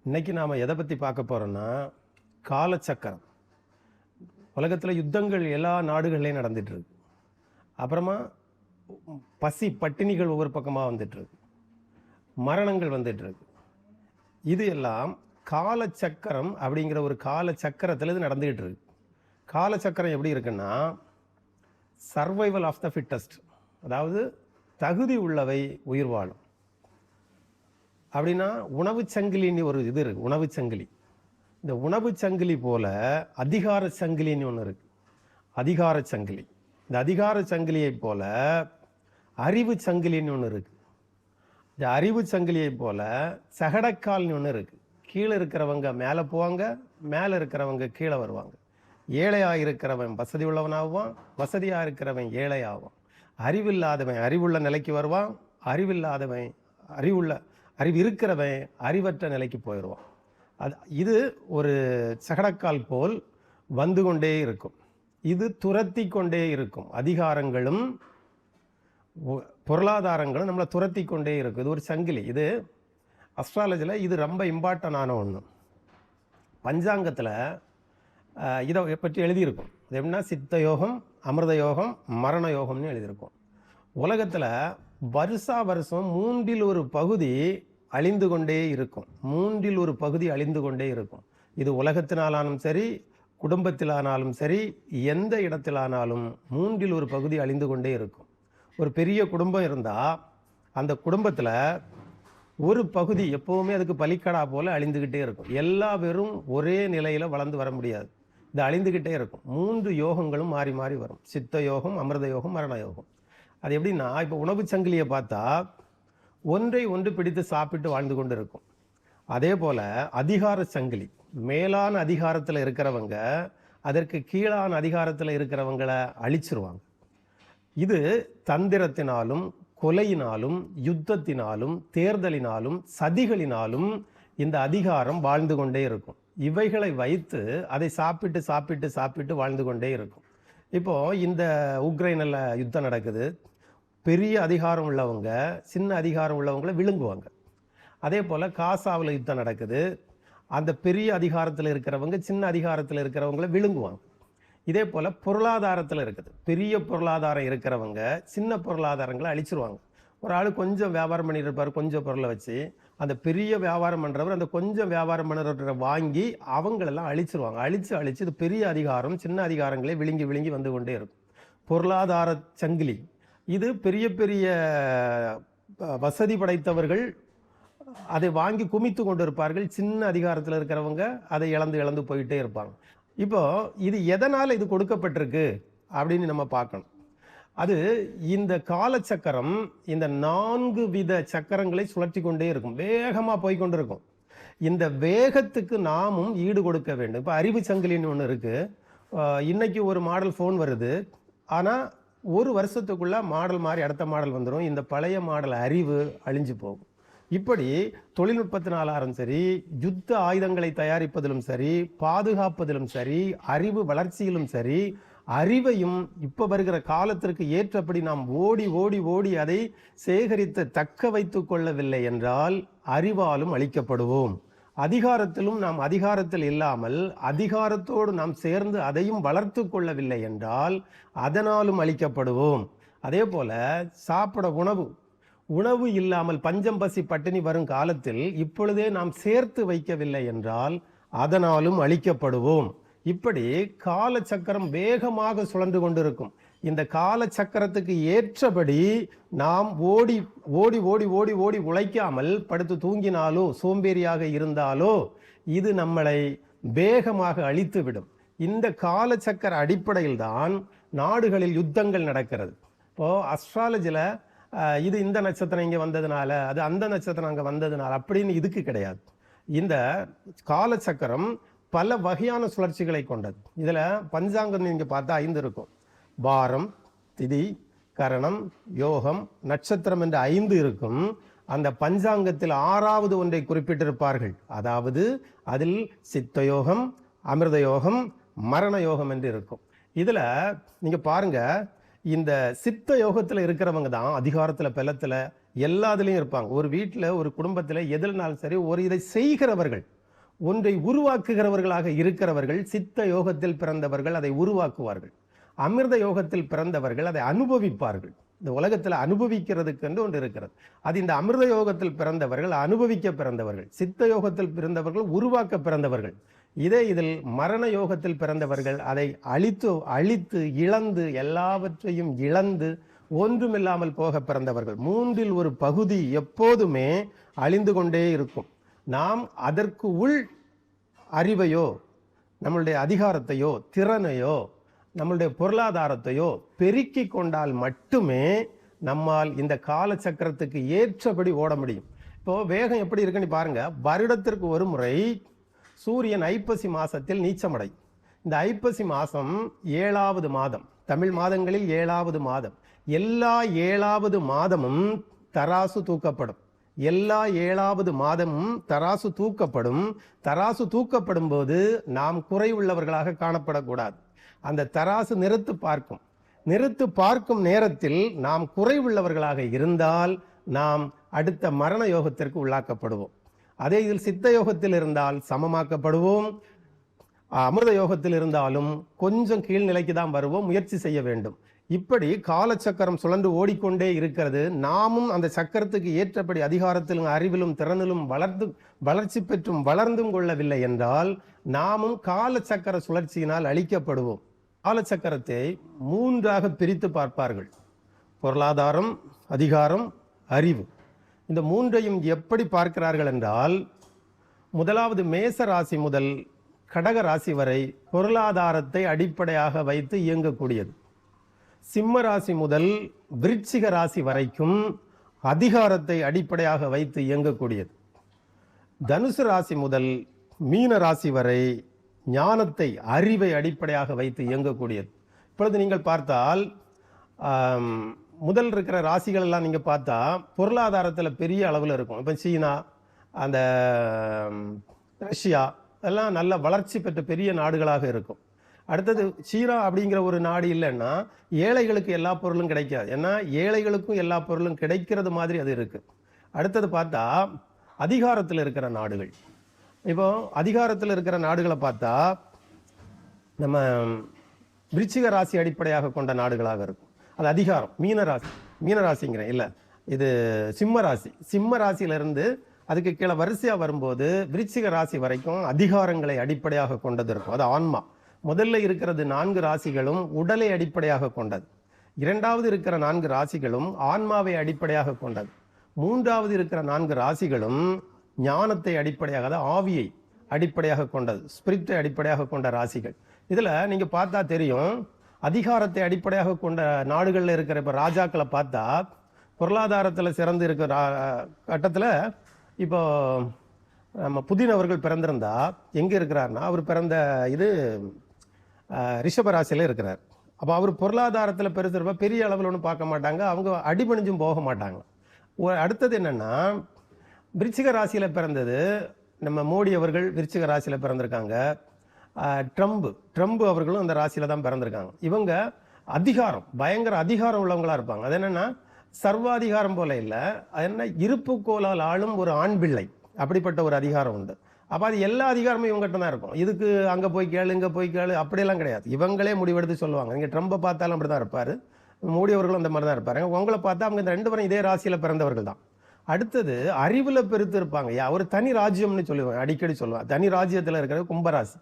இன்னைக்கு நாம் எதை பற்றி பார்க்க போகிறோன்னா காலச்சக்கரம். உலகத்தில் யுத்தங்கள் எல்லா நாடுகள்லையும் நடந்துட்டுருக்கு. அப்புறமா பசி பட்டினிகள் ஒவ்வொரு பக்கமாக வந்துட்டுருக்கு, மரணங்கள் வந்துட்டுருக்கு. இது எல்லாம் காலச்சக்கரம் அப்படிங்கிற ஒரு காலச்சக்கரத்தில் இது நடந்துகிட்டு இருக்கு. காலச்சக்கரம் எப்படி இருக்குன்னா, சர்வைவல் ஆஃப் த ஃபிட்டஸ்ட், அதாவது தகுதி உள்ளவை உயிர் வாழும். அப்படின்னா உணவு சங்கிலின்னு ஒரு இது இருக்கு, உணவு சங்கிலி. இந்த உணவு சங்கிலி போல அதிகார சங்கிலின்னு ஒன்று இருக்கு, அதிகார சங்கிலி. இந்த அதிகார சங்கிலியை போல அறிவு சங்கிலின்னு ஒன்று இருக்கு. இந்த அறிவு சங்கிலியை போல சகடக்கால்னு ஒன்று இருக்கு. கீழே இருக்கிறவங்க மேலே போவாங்க, மேலே இருக்கிறவங்க கீழே வருவாங்க. ஏழையாக இருக்கிறவன் வசதி உள்ளவனாகுவான், வசதியாக இருக்கிறவன் ஏழையாகுவான். அறிவில்லாதவன் அறிவுள்ள நிலைக்கு வருவான், அறிவில்லாதவன் அறிவு இருக்கிறவன் அறிவற்ற நிலைக்கு போயிடுவான். இது ஒரு சகடக்கால் போல் வந்து கொண்டே இருக்கும். இது துரத்தி கொண்டே இருக்கும். அதிகாரங்களும் பொருளாதாரங்களும் நம்மளை துரத்தி கொண்டே இருக்கும். இது ஒரு சங்கிலி. இது அஸ்ட்ராலஜியில் இது ரொம்ப இம்பார்ட்டண்டான ஒன்று. பஞ்சாங்கத்தில் இதை பற்றி எழுதியிருக்கும். அது எப்படின்னா சித்த யோகம், அமிர்த யோகம், மரண யோகம்னு எழுதியிருக்கும். உலகத்தில் வருஷா வருஷம் 1/3 பகுதி அழிந்து கொண்டே இருக்கும். 1/3 பகுதி அழிந்து கொண்டே இருக்கும். இது உலகத்தினாலும் சரி, குடும்பத்திலானாலும் சரி, எந்த இடத்திலானாலும் 1/3 பகுதி அழிந்து கொண்டே இருக்கும். ஒரு பெரிய குடும்பம் இருந்தால் அந்த குடும்பத்தில் ஒரு பகுதி எப்போவுமே அதுக்கு பலிக்கடா போல் அழிந்துக்கிட்டே இருக்கும். எல்லா பேரும் ஒரே நிலையில் வளர்ந்து வர முடியாது. இது அழிந்துக்கிட்டே இருக்கும். 3 யோகங்களும் மாறி மாறி வரும். சித்த யோகம், அமிர்த யோகம், மரண யோகம். அது எப்படின்னா, இப்போ உணவு சங்கிலியை பார்த்தா ஒன்றை ஒன்று பிடித்து சாப்பிட்டு வாழ்ந்து கொண்டு இருக்கும். அதே போல் அதிகார சங்கிலி, மேலான அதிகாரத்தில் இருக்கிறவங்க அதற்கு கீழான அதிகாரத்தில் இருக்கிறவங்களை அழிச்சிருவாங்க. இது தந்திரத்தினாலும் கொலையினாலும் யுத்தத்தினாலும் தேர்தலினாலும் சதிகளினாலும் இந்த அதிகாரம் வாழ்ந்து கொண்டே இருக்கும். இவைகளை வைத்து அதை சாப்பிட்டு சாப்பிட்டு சாப்பிட்டு வாழ்ந்து கொண்டே இருக்கும். இப்போ இந்த உக்ரைனில் யுத்தம் நடக்குது. பெரிய அதிகாரம் உள்ளவங்க சின்ன அதிகாரம் உள்ளவங்களை விழுங்குவாங்க. அதே போல் காசாவில் யுத்தம் நடக்குது. அந்த பெரிய அதிகாரத்தில் இருக்கிறவங்க சின்ன அதிகாரத்தில் இருக்கிறவங்களை விழுங்குவாங்க. இதே போல் பொருளாதாரத்தில் இருக்குது. பெரிய பொருளாதாரம் இருக்கிறவங்க சின்ன பொருளாதாரங்களை அழிச்சிருவாங்க. ஒரு ஆள் கொஞ்சம் வியாபாரம் பண்ணிட்டு இருப்பார், கொஞ்சம் பொருளை வச்சு. அந்த பெரிய வியாபாரம் பண்ணுறவர் அந்த கொஞ்சம் வியாபாரம் பண்ணுறவரை வாங்கி அவங்களெல்லாம் அழிச்சிருவாங்க. அழிச்சு இது பெரிய அதிகாரம் சின்ன அதிகாரங்களே விழுங்கி விழுங்கி வந்து கொண்டே இருக்கும். பொருளாதார சங்கிலி. இது பெரிய பெரிய வசதி படைத்தவர்கள் அதை வாங்கி குமித்து கொண்டு இருப்பார்கள். சின்ன அதிகாரத்தில் இருக்கிறவங்க அதை இழந்து போயிட்டே இருப்பாங்க. இப்போ இது எதனால் இது கொடுக்கப்பட்டிருக்கு அப்படின்னு நம்ம பார்க்கணும். அது இந்த காலச்சக்கரம் இந்த 4 வித சக்கரங்களை சுழற்றி கொண்டே இருக்கும். வேகமாக போய்கொண்டு இருக்கும். இந்த வேகத்துக்கு நாமும் ஈடு கொடுக்க வேண்டும். இப்போ அறிவு சங்கிலின்னு ஒன்று இருக்குது. இன்னைக்கு ஒரு மாடல் ஃபோன் வருது, ஆனால் ஒரு வருஷத்துக்குள்ள மாடல் மாறி அடுத்த மாடல் வந்துடும். இந்த பழைய மாடல் அறிவு அழிஞ்சு போகும். இப்படி தொழில்நுட்பத்தினாலும் சரி, யுத்த ஆயுதங்களை தயாரிப்பதிலும் சரி, பாதுகாப்பதிலும் சரி, அறிவு வளர்ச்சியிலும் சரி, அறிவையும் இப்போ வருகிற காலத்திற்கு ஏற்றபடி நாம் ஓடி ஓடி ஓடி அதை சேகரித்து தக்க வைத்து கொள்ளவில்லை என்றால் அறிவாலும் அழிக்கப்படுவோம். அதிகாரத்திலும் நாம் அதிகாரத்தில் இல்லாமல் அதிகாரத்தோடு நாம் சேர்ந்து அதையும் வளர்த்து கொள்ளவில்லை என்றால் அதனாலும் அழிக்கப்படுவோம். அதே போல சாப்பிட உணவு இல்லாமல் பஞ்சம் பசி பட்டினி வரும் காலத்தில் இப்பொழுதே நாம் சேர்த்து வைக்கவில்லை என்றால் அதனாலும் அழிக்கப்படுவோம். இப்படி காலச்சக்கரம் வேகமாக சுழன்று கொண்டிருக்கும். இந்த காலச்சக்கரத்துக்கு ஏற்றபடி நாம் ஓடி ஓடி ஓடி ஓடி ஓடி உழைக்காமல் படுத்து தூங்கினாலோ சோம்பேறியாக இருந்தாலோ இது நம்மளை வேகமாக அழித்துவிடும். இந்த காலச்சக்கர அடிப்படையில் தான் நாடுகளில் யுத்தங்கள் நடக்கிறது. இப்போ அஸ்ட்ராலஜியில் இது இந்த நட்சத்திரம் இங்கே வந்ததுனால, அது அந்த நட்சத்திரம் அங்கே வந்ததுனால அப்படின்னு இதுக்கு கிடையாது. இந்த காலச்சக்கரம் பல வகையான சுழற்சிகளை கொண்டது. இதில் பஞ்சாங்கம் நீங்கள் பார்த்தா 5 இருக்கும். வாரம், திதி, கரணம், யோகம், நட்சத்திரம் என்ற 5 இருக்கும். அந்த பஞ்சாங்கத்தில் 6வது ஒன்றை குறிப்பிட்டிருப்பார்கள். அதாவது அதில் சித்த யோகம், அமிர்த யோகம், மரண யோகம் என்று இருக்கும். இதில் நீங்கள் பாருங்க, இந்த சித்த யோகத்தில் இருக்கிறவங்க தான் அதிகாரத்தில் பலத்தில் எல்லாத்துலேயும் இருப்பாங்க. ஒரு வீட்டில் ஒரு குடும்பத்தில் எதில்னாலும் சரி ஒரு இதை செய்கிறவர்கள் ஒன்றை உருவாக்குகிறவர்களாக இருக்கிறவர்கள் சித்த யோகத்தில் பிறந்தவர்கள் அதை உருவாக்குவார்கள். அமிர்த யோகத்தில் பிறந்தவர்கள் அதை அனுபவிப்பார்கள். இந்த உலகத்தில் அனுபவிக்கிறதுக்கு என்று ஒன்று இருக்கிறது. அது இந்த அமிர்த யோகத்தில் பிறந்தவர்கள் அனுபவிக்க பிறந்தவர்கள், சித்த யோகத்தில் பிறந்தவர்கள் உருவாக்க பிறந்தவர்கள். இதில் மரண யோகத்தில் பிறந்தவர்கள் அதை அழித்து இழந்து எல்லாவற்றையும் இழந்து ஒன்றுமில்லாமல் போக பிறந்தவர்கள். மூன்றில் ஒரு பகுதி எப்போதுமே அழிந்து கொண்டே இருக்கும். நாம் அதற்கு உள் அறிவையோ நம்மளுடைய அதிகாரத்தையோ திறனையோ நம்மளுடைய பொருளாதாரத்தையோ பெருக்கி கொண்டால் மட்டுமே நம்மால் இந்த கால சக்கரத்துக்கு ஏற்றபடி ஓட முடியும். இப்போ வேகம் எப்படி இருக்குன்னு பாருங்க. வருடத்திற்கு ஒரு முறை சூரியன் ஐப்பசி மாசத்தில் நீச்சமடை. இந்த ஐப்பசி மாசம் 7வது மாதம், தமிழ் மாதங்களில் 7வது மாதம். எல்லா 7வது மாதமும் தராசு தூக்கப்படும். எல்லா 7வது மாதமும் தராசு தூக்கப்படும். தராசு தூக்கப்படும் போது நாம் குறைவுள்ளவர்களாக காணப்படக்கூடாது. அந்த தராசு நிறுத்து பார்க்கும் நேரத்தில் நாம் குறைவுள்ளவர்களாக இருந்தால் நாம் அடுத்த மரண யோகத்திற்கு உள்ளாக்கப்படுவோம். அதே இதில் சித்த யோகத்தில் இருந்தால் சமமாக்கப்படுவோம். அமிர்த யோகத்தில் இருந்தாலும் கொஞ்சம் கீழ்நிலைக்கு தான் வருவோம், முயற்சி செய்ய வேண்டும். இப்படி காலச்சக்கரம் சுழன்று ஓடிக்கொண்டே இருக்கிறது. நாமும் அந்த சக்கரத்துக்கு ஏற்றபடி அதிகாரத்திலும் அறிவிலும் திறனிலும் வளர்ச்சி பெற்றும் வளர்ந்தும் கொள்ளவில்லை என்றால் நாமும் காலச்சக்கர சுழற்சியினால் அழிக்கப்படுவோம். காலச்சக்கரத்தை 3ஆக பிரித்து பார்ப்பார்கள்: பொருளாதாரம், அதிகாரம், அறிவு. இந்த 3ஐயும் எப்படி பார்க்கிறார்கள் என்றால், முதலாவது மேச ராசி முதல் கடக ராசி வரை பொருளாதாரத்தை அடிப்படையாக வைத்து இயங்கக்கூடியது. சிம்ம ராசி முதல் விருச்சிக ராசி வரைக்கும் அதிகாரத்தை அடிப்படையாக வைத்து இயங்கக்கூடியது. தனுசு ராசி முதல் மீன ராசி வரை ஞானத்தை, அறிவை அடிப்படையாக வைத்து இயங்கக்கூடியது. இப்பொழுது நீங்கள் பார்த்தால் முதல் இருக்கிற ராசிகள் எல்லாம் நீங்கள் பார்த்தா பொருளாதாரத்தில் பெரிய அளவில் இருக்கும். இப்போ சீனா, அந்த ரஷ்யா எல்லாம் நல்ல வளர்ச்சி பெற்ற பெரிய நாடுகளாக இருக்கும். அடுத்தது சீனா அப்படிங்கிற ஒரு நாடு இல்லைன்னா ஏழைகளுக்கு எல்லா பொருளும் கிடைக்காது. ஏன்னா ஏழைகளுக்கும் எல்லா பொருளும் கிடைக்கிறது மாதிரி அது இருக்கு. அடுத்தது பார்த்தா அதிகாரத்தில் இருக்கிற நாடுகள். இப்போ அதிகாரத்தில் இருக்கிற நாடுகளை பார்த்தா நம்ம விருச்சிக ராசி அடிப்படையாக கொண்ட நாடுகளாக இருக்கும். அது அதிகாரம். மீனராசிங்கிறேன் இல்லை, இது சிம்ம ராசியிலிருந்து அதுக்கு கீழே வரிசையா வரும்போது விருச்சிக ராசி வரைக்கும் அதிகாரங்களை அடிப்படையாக கொண்டது இருக்கும். அது ஆன்மா. முதல்ல இருக்கிறது 4 ராசிகளும் உடலை அடிப்படையாக கொண்டது. 2வது இருக்கிற 4 ராசிகளும் ஆன்மாவை அடிப்படையாக கொண்டது. 3வது இருக்கிற 4 ராசிகளும் ஞானத்தை அடிப்படையாக, ஆவியை அடிப்படையாக கொண்டது, ஸ்பிரிட்டை அடிப்படையாக கொண்ட ராசிகள். இதுல நீங்க பார்த்தா தெரியும், அதிகாரத்தை அடிப்படையாக கொண்ட நாடுகள்ல இருக்கிற இப்ப ராஜாக்களை பார்த்தா பொருளாதாரத்துல சிறந்து இருக்கிற கட்டத்துல இப்போ நம்ம புதின் அவர்கள் பிறந்திருந்தா எங்க இருக்கிறார்னா, அவர் பிறந்த இது ரிஷபராசியில இருக்கிறார். அப்போ அவர் பொருளாதாரத்தில் பெருசிருப்பா பெரிய அளவில் ஒன்றும் பார்க்க மாட்டாங்க, அவங்க அடிபணிஞ்சும் போக மாட்டாங்க. அடுத்தது என்னன்னா, விருச்சிக ராசியில பிறந்தது நம்ம மோடி அவர்கள் விருச்சிக ராசியில பிறந்திருக்காங்க. ட்ரம்ப் அவர்களும் அந்த ராசியில தான் பிறந்திருக்காங்க. இவங்க அதிகாரம், பயங்கர அதிகாரம் உள்ளவங்களா இருப்பாங்க. அது என்னன்னா சர்வாதிகாரம் போல இல்லை, அது என்ன இருப்பு கோலால் ஆளும் ஒரு ஆண் பிள்ளை, அப்படிப்பட்ட ஒரு அதிகாரம் உண்டு. அப்போ அது எல்லா அதிகாரமும் இவங்ககிட்ட தான் இருக்கும். இதுக்கு அங்கே போய் கேளு இங்கே போய் கேளு அப்படியெல்லாம் கிடையாது. இவங்களே முடிவெடுத்து சொல்லுவாங்க. நீங்கள் ட்ரம்பை பார்த்தாலும் அப்படி தான் இருப்பார், மோடி அவர்களும் அந்த மாதிரி தான் இருப்பாரு. உங்களை பார்த்தா அவங்க இந்த 2 பேரும் இதே ராசியில் பிறந்தவர்கள் தான். அடுத்தது அறிவில் பெருத்து இருப்பாங்க. ஒரு தனி ராஜ்யம்னு சொல்லுவாங்க, அடிக்கடி சொல்லுவாங்க. தனி ராஜ்யத்தில் இருக்கிறது கும்பராசி.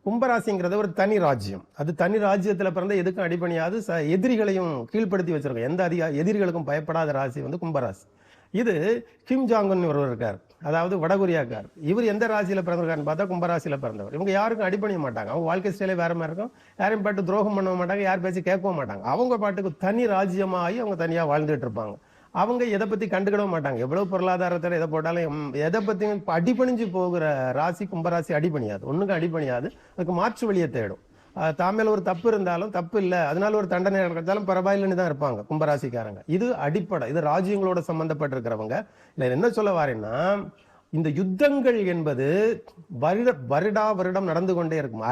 கும்பராசிங்கிறது ஒரு தனி ராஜ்யம். அது தனி ராஜ்யத்தில் பிறந்த எதுக்கும் அடிபணியாது, எதிரிகளையும் கீழ்ப்படுத்தி வச்சிருக்கோம். எந்த எதிரிகளுக்கும் பயப்படாத ராசி வந்து கும்பராசி. இது கிம் ஜாங்குன் ஒருவர் இருக்கார், அதாவது வடகொரியாக்கார். இவர் எந்த ராசியில பிறந்திருக்காருன்னு பார்த்தா கும்பராசியில பிறந்தவர். இவங்க யாருக்கும் அடிபணிய மாட்டாங்க. அவங்க வாழ்க்கை ஸ்டைலே வேற மாதிரி இருக்கும். யாரையும் பாட்டு துரோகம் பண்ண மாட்டாங்க, யார் பேச்சு கேட்கவும் மாட்டாங்க. அவங்க பாட்டுக்கு தனி ராஜ்யமாகி அவங்க தனியா வாழ்ந்துட்டு இருப்பாங்க. அவங்க எதை பத்தி கண்டுக்கிடவும் மாட்டாங்க. எவ்வளவு பொருளாதாரத்தில் எதை போட்டாலும் எதை பத்தியும் அடிபணிஞ்சு போகிற ராசி கும்பராசி. அடிபணியாது, ஒண்ணுக்கும் அடிபணியாது. அதுக்கு மாற்று வழியை தேடும். தாமேல ஒரு தப்பு இருந்தாலும் தப்பு இல்லை, அதனால ஒரு தண்டனை கிடைச்சாலும் பரவாயில்லைன்னு தான் இருப்பாங்க கும்பராசிக்காரங்க. இது அடிப்படை. இது ராஜ்யங்களோட சம்பந்தப்பட்டிருக்கிறவங்க. இல்லை என்ன சொல்ல வாரேன்னா, இந்த யுத்தங்கள் என்பது வருடம் நடந்து கொண்டே இருக்கும்.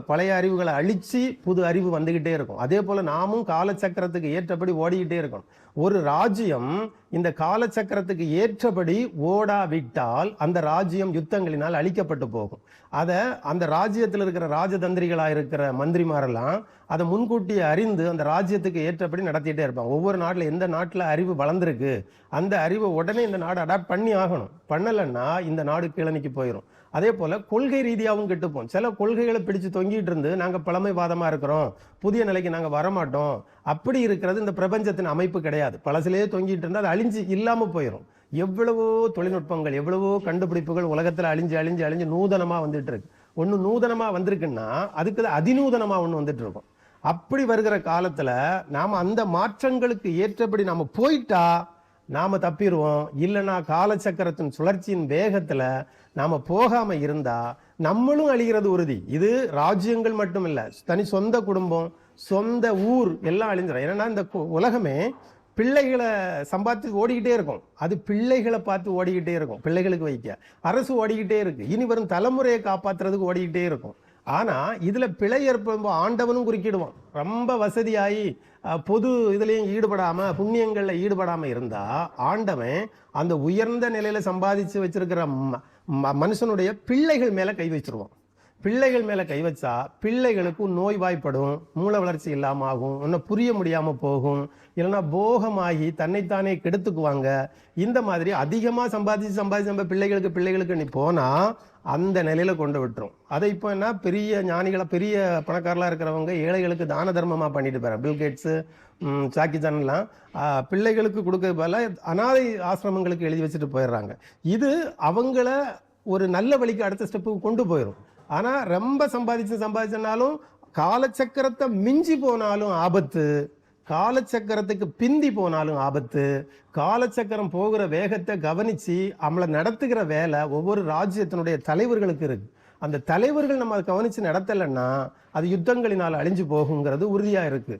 பழைய அறிவுகளை அழிச்சு புது அறிவு வந்துகிட்டே இருக்கும். அதே போல நாமும் காலச்சக்கரத்துக்கு ஏற்றபடி ஓடிக்கிட்டே இருக்கணும். ஒரு ராஜ்யம் இந்த காலச்சக்கரத்துக்கு ஏற்றபடி ஓடாவிட்டால் அந்த ராஜ்யம் யுத்தங்களினால் அழிக்கப்பட்டு போகும். அதை அந்த ராஜ்யத்தில் இருக்கிற ராஜதந்திரிகளாக இருக்கிற மந்திரிமாரெல்லாம் அதை முன்கூட்டியே அறிந்து அந்த ராஜ்யத்துக்கு ஏற்றபடி நடத்திட்டே இருப்பாங்க. ஒவ்வொரு நாட்டில் எந்த நாட்டில் அறிவு வளர்ந்துருக்கு அந்த அறிவை உடனே இந்த நாடு அடாப்ட் பண்ணி ஆகணும். பண்ணலைன்னா இந்த நாடு கீழனிக்கு போயிடும். அதே போல கொள்கை ரீதியாகவும் கெட்டுப்போம். சில கொள்கைகளை பிடிச்சு தொங்கிட்டு இருந்து நாங்கள் பழமைவாதமா இருக்கிறோம், புதிய நிலைக்கு நாங்கள் வரமாட்டோம், அப்படி இருக்கிறது இந்த பிரபஞ்சத்தின் அமைப்பு கிடையாது. பழசிலேயே தொங்கிட்டு இருந்தால் அது அழிஞ்சு இல்லாமல் போயிடும். எவ்வளவோ தொழில்நுட்பங்கள், எவ்வளவோ கண்டுபிடிப்புகள் உலகத்தில் அழிஞ்சு அழிஞ்சு அழிஞ்சு நூதனமாக வந்துட்டு இருக்கு. ஒன்று நூதனமாக வந்திருக்குன்னா அதுக்கு அதிநூதனமாக ஒன்று வந்துட்டு இருக்கும். அப்படி வருகிற காலத்தில் நாம் அந்த மாற்றங்களுக்கு ஏற்றபடி நாம் போயிட்டா நாம் தப்பிடுவோம். இல்லைன்னா காலச்சக்கரத்தின் சுழற்சியின் வேகத்தில் நாம் போகாமல் இருந்தால் நம்மளும் அழிகிறது உறுதி. இது ராஜ்யங்கள் மட்டும் இல்லை, தனி சொந்த குடும்பம், சொந்த ஊர் எல்லாம் அழிஞ்சிடும். ஏன்னா இந்த உலகமே பிள்ளைகளை சம்பாதித்து ஓடிக்கிட்டே இருக்கும். அது பிள்ளைகளை பார்த்து ஓடிக்கிட்டே இருக்கும். பிள்ளைகளுக்கு வைக்க அரசு ஓடிக்கிட்டே இருக்கு. இனி வரும் தலைமுறையை காப்பாற்றுறதுக்கு ஓடிக்கிட்டே இருக்கும். ஆனால் இதில் பிழை ஏற்படும்போது ஆண்டவனும் குறுக்கிடுவான். ரொம்ப வசதியாகி பொது இதுலேயும் ஈடுபடாமல் புண்ணியங்களில் ஈடுபடாமல் இருந்தால் ஆண்டவன் அந்த உயர்ந்த நிலையில் சம்பாதிச்சு வச்சிருக்கிற மனுஷனுடைய பிள்ளைகள் மேலே கை வச்சிருவான். பிள்ளைகள் மேலே கை வச்சா பிள்ளைகளுக்கு நோய்வாய்ப்படும், மூளை வளர்ச்சி இல்லாமல் ஆகும், இன்னும் புரிய முடியாமல் போகும், இல்லைன்னா போகமாகி தன்னைத்தானே கெடுத்துக்குவாங்க. இந்த மாதிரி அதிகமாக சம்பாதிச்சு நம்ம பிள்ளைகளுக்கு நீ போனால் அந்த நிலையில கொண்டு விட்டுரும். அதை இப்போ என்ன பெரிய ஞானிகளை பெரிய பணக்காரலாக இருக்கிறவங்க ஏழைகளுக்கு தான தர்மமாக பண்ணிட்டு போகிறாங்க. பில்கேட்ஸு, சாக்கி சான்லாம் பிள்ளைகளுக்கு கொடுக்க போல அனாதை ஆசிரமங்களுக்கு எழுதி வச்சுட்டு போயிடுறாங்க. அவங்கள ஒரு நல்ல வழிக்கு அடுத்த ஸ்டெப்புக்கு கொண்டு போயிடும். ஆனால் ரொம்ப சம்பாதிச்சனாலும் காலச்சக்கரத்தை மிஞ்சி போனாலும் ஆபத்து, காலச்சக்கரத்துக்கு பிந்தி போனாலும் ஆபத்து. காலச்சக்கரம் போகிற வேகத்தை கவனிச்சு நம்மளை நடத்துகிற வேலை ஒவ்வொரு ராஜ்யத்தினுடைய தலைவர்களுக்கு இருக்கு. அந்த தலைவர்கள் நம்ம அதை கவனிச்சு நடத்தலைன்னா அது யுத்தங்களினால் அழிஞ்சு போகுங்கிறது உறுதியா இருக்கு.